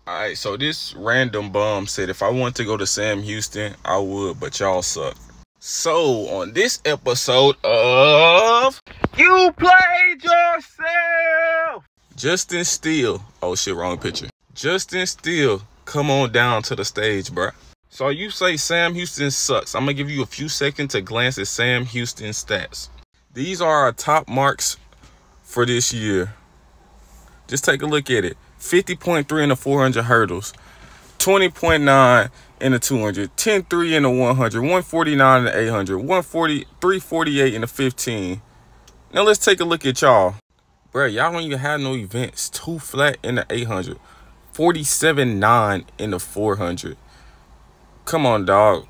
Alright, so this random bum said if I wanted to go to Sam Houston, I would, but y'all suck. So, on this episode of You Played Yourself, Justin Steele. Oh shit, wrong picture. Justin Steele, come on down to the stage, bruh. So you say Sam Houston sucks. I'm gonna give you a few seconds to glance at Sam Houston's stats. These are our top marks for this year. Just take a look at it. 50.3 in the 400 hurdles, 20.9 in the 200, 10.3 in the 100, 149 in the 800, 348 in the 15. Now let's take a look at y'all. Bruh, y'all don't even have no events. 2 flat in the 800, 47.9 in the 400. Come on, dog.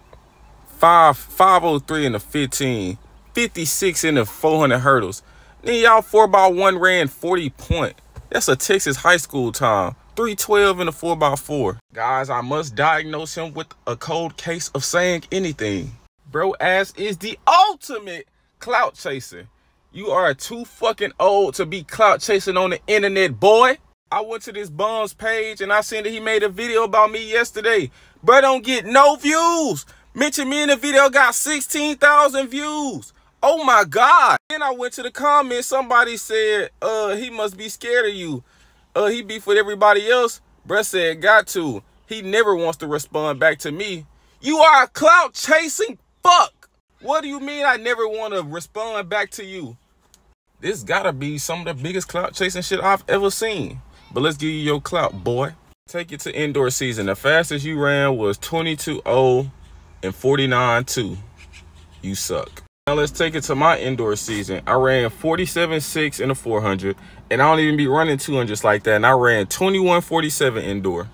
503 in the 15, 56 in the 400 hurdles. Then y'all 4x1 ran 40 point. That's a Texas high school time. 312 in the 4x4. Guys, I must diagnose him with a cold case of saying anything. Bro ass is the ultimate clout chaser. You are too fucking old to be clout chasing on the internet, boy. I went to this bum's page and I seen that he made a video about me yesterday. Bro don't get no views. Mention me in the video, got 16,000 views. Oh my God. Then I went to the comments. Somebody said, he must be scared of you. He beef with everybody else. Bruh said, got to. He never wants to respond back to me. You are a clout chasing fuck. What do you mean I never want to respond back to you? This gotta be some of the biggest clout chasing shit I've ever seen. But let's give you your clout, boy. Take it to indoor season. The fastest you ran was 22.0 and 49.2. You suck. Now let's take it to my indoor season. I ran 47.6 in the 400, and I don't even be running 200s like that. And I ran 21.47 indoor.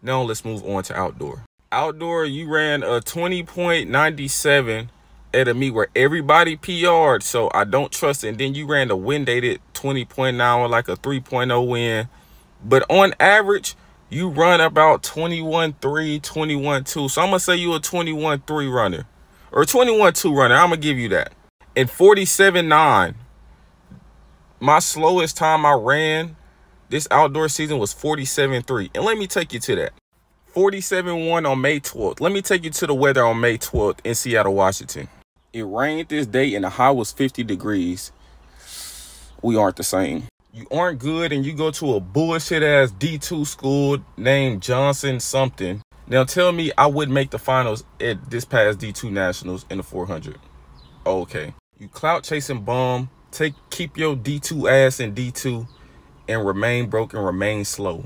Now let's move on to outdoor. Outdoor, you ran a 20.97 at a meet where everybody PR'd, so I don't trust it. And then you ran a win dated 20.9 with like a 3.0 win. But on average, you run about 21.3, 21.2. So I'm going to say you a 21.3 runner. Or 21.2 runner, I'm going to give you that. And 47.9, my slowest time I ran this outdoor season was 47.3. And let me take you to that. 47.1 on May 12th. Let me take you to the weather on May 12th in Seattle, Washington. It rained this day and the high was 50 degrees. We aren't the same. You aren't good and you go to a bullshit ass D2 school named Johnson something. Now tell me I wouldn't make the finals at this past D2 Nationals in the 400. Okay. You clout chasing bum. Keep your D2 ass in D2 and remain broke and remain slow.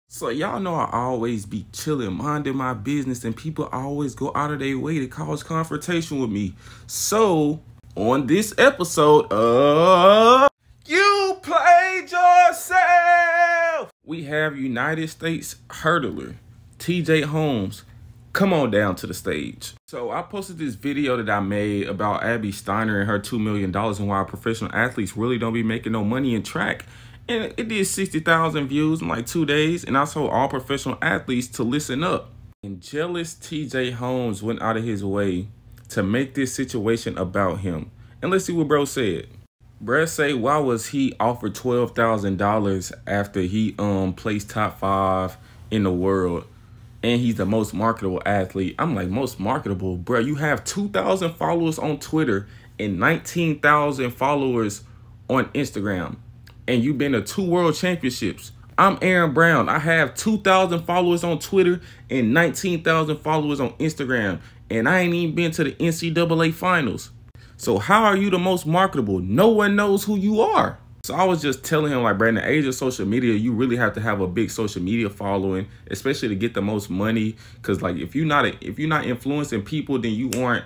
So y'all know I always be chilling, minding my business, and people always go out of their way to cause confrontation with me. So on this episode of You Played Yourself, we have United States hurdler TJ Holmes, come on down to the stage. So I posted this video that I made about Abby Steiner and her $2 million and why professional athletes really don't be making no money in track. And it did 60,000 views in like 2 days. And I told all professional athletes to listen up. And jealous TJ Holmes went out of his way to make this situation about him. And let's see what bro said. Bro say, why was he offered $12,000 after he placed top 5 in the world? And he's the most marketable athlete. I'm like, most marketable? Bro, you have 2,000 followers on Twitter and 19,000 followers on Instagram. And you've been to 2 world championships. I'm Aaron Brown. I have 2,000 followers on Twitter and 19,000 followers on Instagram. And I ain't even been to the NCAA finals. So how are you the most marketable? No one knows who you are. So I was just telling him, like, bro, in the age of social media, you really have to have a big social media following, especially to get the most money. Because, like, if you're not influencing people, then you aren't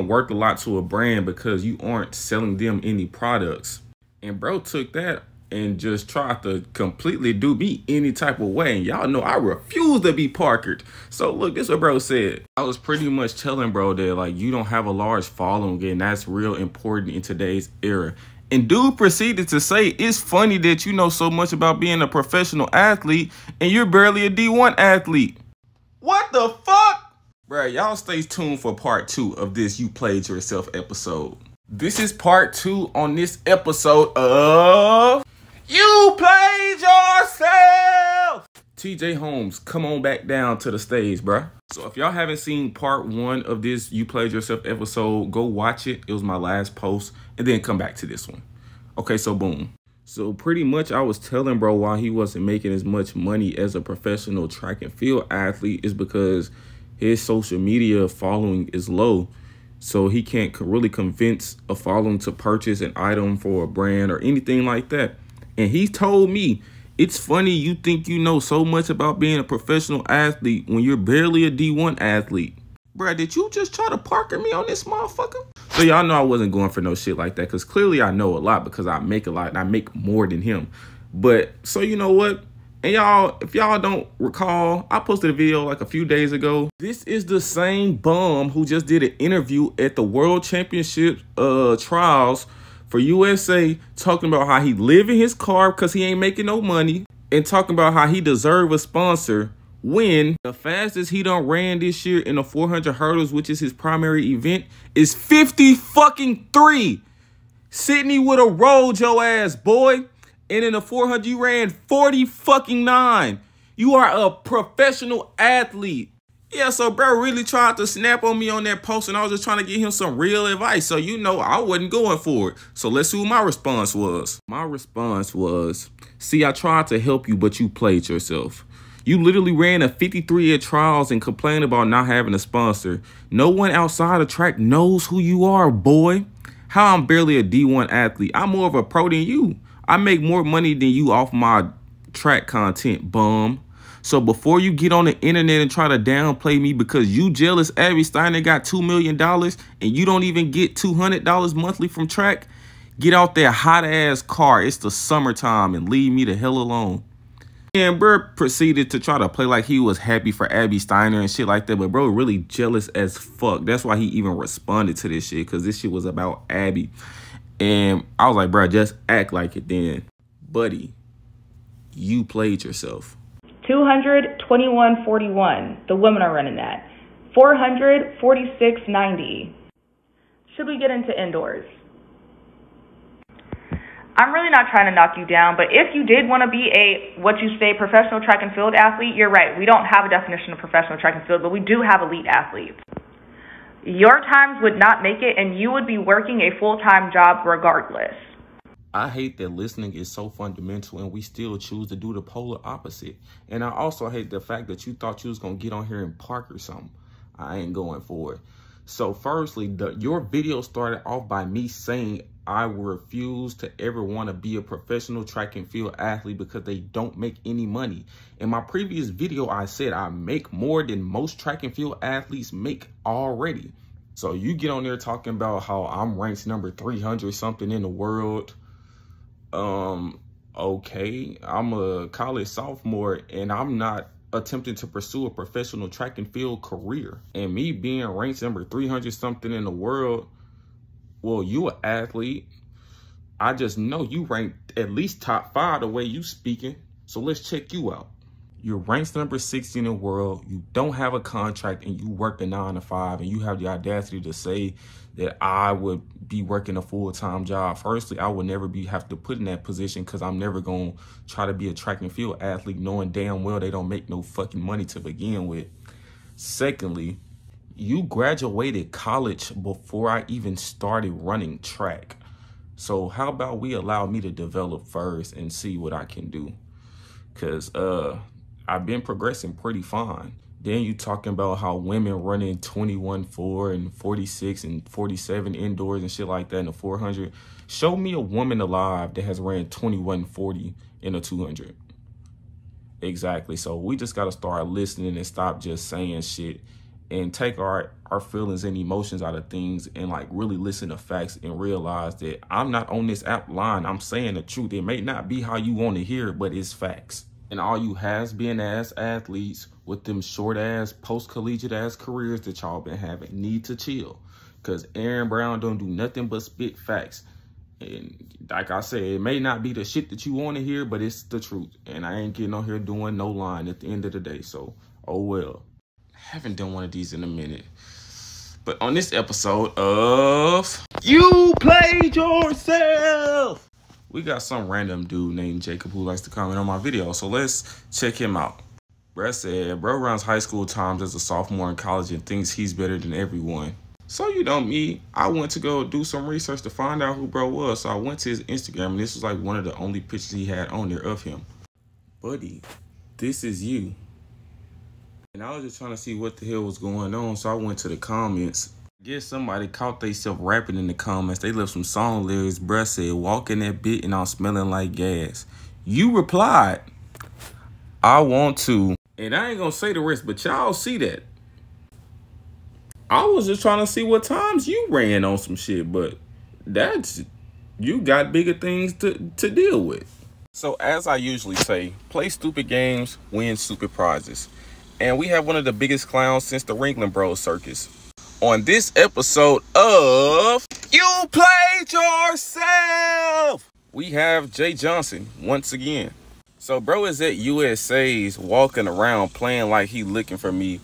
worth a lot to a brand because you aren't selling them any products. And bro took that and just tried to completely do me any type of way. And y'all know I refuse to be Parkered. So look, this is what bro said. I was pretty much telling bro that, like, you don't have a large following, and that's real important in today's era. And dude proceeded to say, it's funny that you know so much about being a professional athlete and you're barely a D1 athlete. What the fuck? Bruh, y'all stay tuned for part 2 of this You Played Yourself episode. This is part 2 on this episode of You Played Yourself. TJ Holmes, come on back down to the stage, bruh. So if y'all haven't seen part 1 of this You Played Yourself episode, go watch it. It was my last post, and then come back to this one. Okay, so boom. So pretty much I was telling bro why he wasn't making as much money as a professional track and field athlete is because his social media following is low. So he can't really convince a following to purchase an item for a brand or anything like that. And he told me, it's funny you think you know so much about being a professional athlete when you're barely a D1 athlete. Bruh, did you just try to Parker me on this motherfucker? So y'all know I wasn't going for no shit like that because clearly I know a lot because I make a lot and I make more than him. But so you know what? And y'all, if y'all don't recall, I posted a video like a few days ago. This is the same bum who just did an interview at the World Championship trials for USA, talking about how he live in his car because he ain't making no money and talking about how he deserve a sponsor when the fastest he done ran this year in the 400 hurdles, which is his primary event, is 50-fucking-3. Sydney would have rolled your ass, boy. And in the 400, you ran 40-fucking-9. You are a professional athlete. Yeah, so bro really tried to snap on me on that post, and I was just trying to give him some real advice. So, you know, I wasn't going for it. So let's see what my response was. My response was, see, I tried to help you, but you played yourself. You literally ran a 53 at trials and complained about not having a sponsor. No one outside the track knows who you are, boy. How I'm barely a D1 athlete. I'm more of a pro than you. I make more money than you off my track content, bum. So before you get on the internet and try to downplay me because you jealous Abby Steiner got $2 million and you don't even get $200 monthly from track, get out that hot ass car. It's the summertime and leave me the hell alone. And bro proceeded to try to play like he was happy for Abby Steiner and shit like that. But bro really jealous as fuck. That's why he even responded to this shit, because this shit was about Abby. And I was like, bro, just act like it then. Buddy, you played yourself. 200, 21.41. The women are running that. 400, 46.90. Should we get into indoors? I'm really not trying to knock you down, but if you did want to be a, what you say, professional track and field athlete, you're right. We don't have a definition of professional track and field, but we do have elite athletes. Your times would not make it, and you would be working a full-time job regardless. I hate that listening is so fundamental and we still choose to do the polar opposite. And I also hate the fact that you thought you was going to get on here and park or something. I ain't going for it. So firstly, your video started off by me saying I refuse to ever want to be a professional track and field athlete because they don't make any money. In my previous video, I said I make more than most track and field athletes make already. So you get on there talking about how I'm ranked number 300 something in the world. Okay, I'm a college sophomore and I'm not attempting to pursue a professional track and field career. And me being ranked number 300 something in the world, well, you an athlete. I just know you ranked at least top 5 the way you speaking. So let's check you out. You're ranked number 60 in the world. You don't have a contract and you work a 9 to 5 and you have the audacity to say that I would be working a full-time job. Firstly, I would never have to put in that position because I'm never going to try to be a track and field athlete knowing damn well they don't make no fucking money to begin with. Secondly, you graduated college before I even started running track. So how about we allow me to develop first and see what I can do? Because I've been progressing pretty fine. Then you talking about how women running 21.4 and 46 and 47 indoors and shit like that in the 400. Show me a woman alive that has ran 21.40 in a 200. Exactly. So we just got to start listening and stop just saying shit and take our feelings and emotions out of things and like really listen to facts and realize that I'm not on this app line. I'm saying the truth. It may not be how you want to hear it, but it's facts. And all you has-been ass athletes with them short ass post-collegiate ass careers that y'all been having need to chill. Cause Aaron Brown don't do nothing but spit facts. And like I said, it may not be the shit that you want to hear, but it's the truth. And I ain't getting on here doing no line at the end of the day. So, oh well. Haven't done one of these in a minute. But on this episode of You Played Yourself, we got some random dude named Jacob who likes to comment on my video. So let's check him out. Bruh said, bro runs high school times as a sophomore in college and thinks he's better than everyone. So, you know me, I went to go do some research to find out who bro was. So I went to his Instagram, and this was like one of the only pictures he had on there of him. Buddy, this is you. And I was just trying to see what the hell was going on, so I went to the comments. I guess somebody caught theyself rapping in the comments. They left some song lyrics. Bruh said, walking that bit and I'm smelling like gas. You replied, I want to. And I ain't gonna say the rest, but y'all see that. I was just trying to see what times you ran on some shit, but you got bigger things to deal with. So as I usually say, play stupid games, win stupid prizes. And we have one of the biggest clowns since the Ringling Bros circus. On this episode of You Played Yourself, we have Jay Johnson once again. So bro is at USA's walking around playing like he looking for me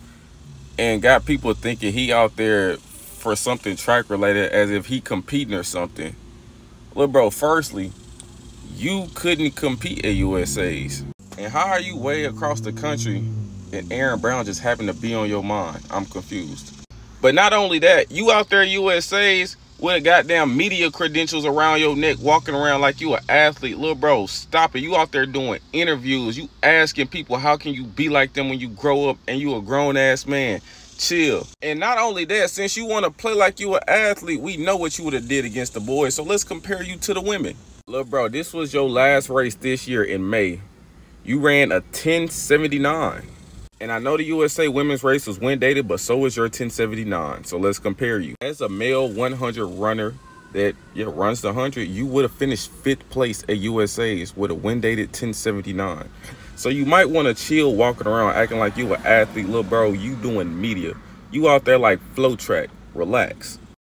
and got people thinking he out there for something track related as if he competing or something. Look bro, firstly, you couldn't compete at USA's. And how are you way across the country and Aaron Brown just happened to be on your mind? I'm confused. But not only that, you out there at USA's with a goddamn media credentials around your neck, walking around like you an athlete. Little bro, stop it. You out there doing interviews. You asking people, how can you be like them when you grow up and you a grown-ass man? Chill. And not only that, since you want to play like you an athlete, we know what you would have did against the boys. So let's compare you to the women. Little bro, this was your last race this year in May. You ran a 10:79. And I know the USA women's race was wind dated, but so was your 10:79. So let's compare you. As a male 100 runner that runs the 100, you would have finished 5th place at USA's with a wind dated 10:79. So you might want to chill walking around acting like you an athlete. Little bro, you doing media. You out there like flow track. Relax.